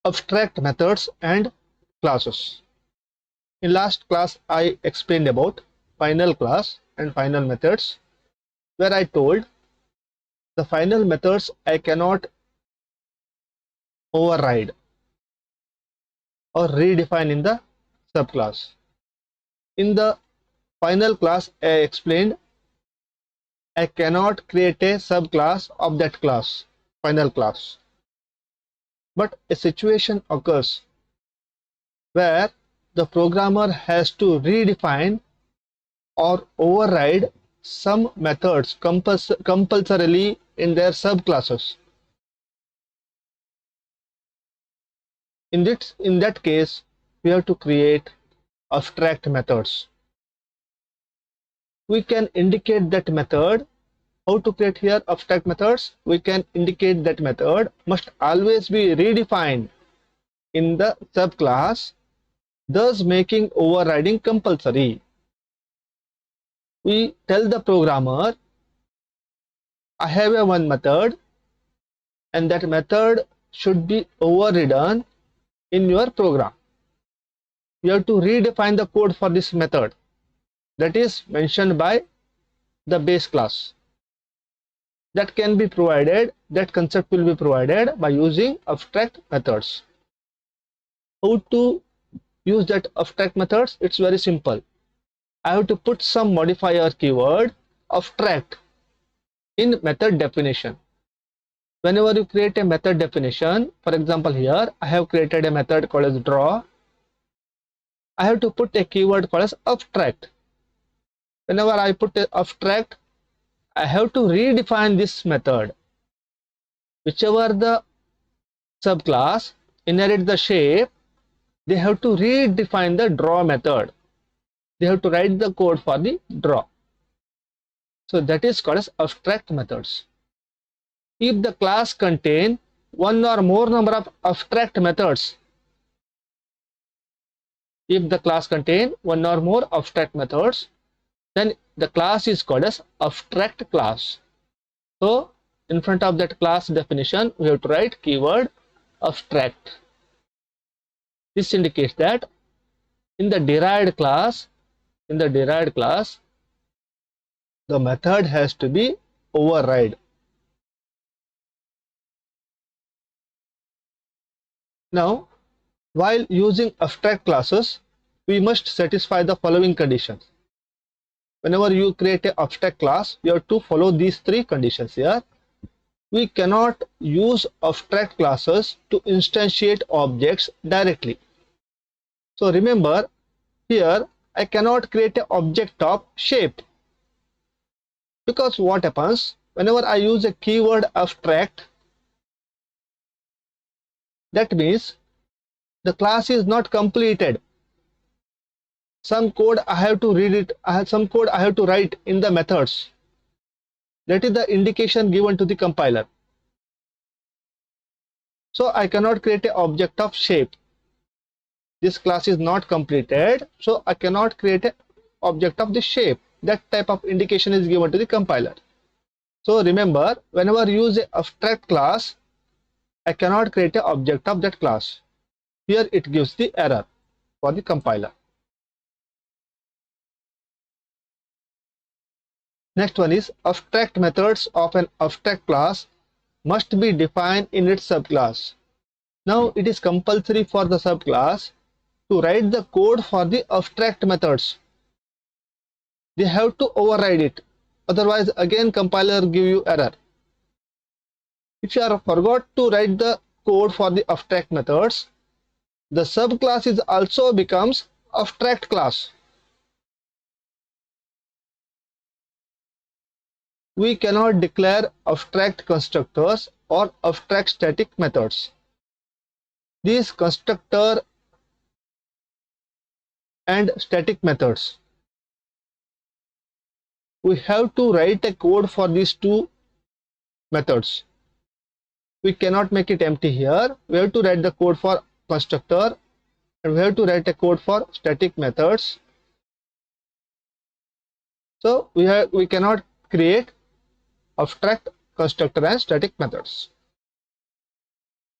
abstract methods and classes. In last class, I explained about final class and final methods, where I told the final methods I cannot override or redefine in the subclass. In the final class, I explained I cannot create a subclass of that class, final class. But a situation occurs where the programmer has to redefine or override some methods compulsorily in their subclasses. In that case, we have to create abstract methods. We can indicate that method. How to create here abstract methods? We can indicate that method must always be redefined in the subclass, thus making overriding compulsory. We tell the programmer, I have a one method and that method should be overridden in your program. You have to redefine the code for this method that is mentioned by the base class. That can be provided, that concept will be provided by using abstract methods. How to use that abstract methods? It's very simple. I have to put some modifier keyword abstract in method definition. Whenever you create a method definition, for example here I have created a method called as draw. I have to put a keyword called as abstract. Whenever I put a abstract, I have to redefine this method. Whichever the subclass inherits the shape, they have to redefine the draw method. They have to write the code for the draw. So that is called as abstract methods. If the class contain one or more number of abstract methods, then the class is called as abstract class. So in front of that class definition, we have to write keyword abstract. This indicates that in the derived class, the method has to be override. Now, while using abstract classes, we must satisfy the following conditions. Whenever you create an abstract class, you have to follow these three conditions here. We cannot use abstract classes to instantiate objects directly. So remember, here I cannot create an object of shape, because what happens whenever I use a keyword abstract, that means the class is not completed. Some code I have to read it, some code I have to write in the methods. That is the indication given to the compiler. So I cannot create an object of shape. This class is not completed, so I cannot create an object of the shape. That type of indication is given to the compiler. So remember, whenever you use an abstract class, I cannot create an object of that class. Here it gives the error for the compiler. Next one is abstract methods of an abstract class must be defined in its subclass. Now it is compulsory for the subclass to write the code for the abstract methods. They have to override it, otherwise again compiler give you error. If you are forgot to write the code for the abstract methods, the subclass is also becomes abstract class. We cannot declare abstract constructors or abstract static methods. These constructor and static methods, we have to write a code for these two methods. We cannot make it empty here. We have to write the code for constructor and we have to write a code for static methods. So we cannot create abstract constructor and static methods.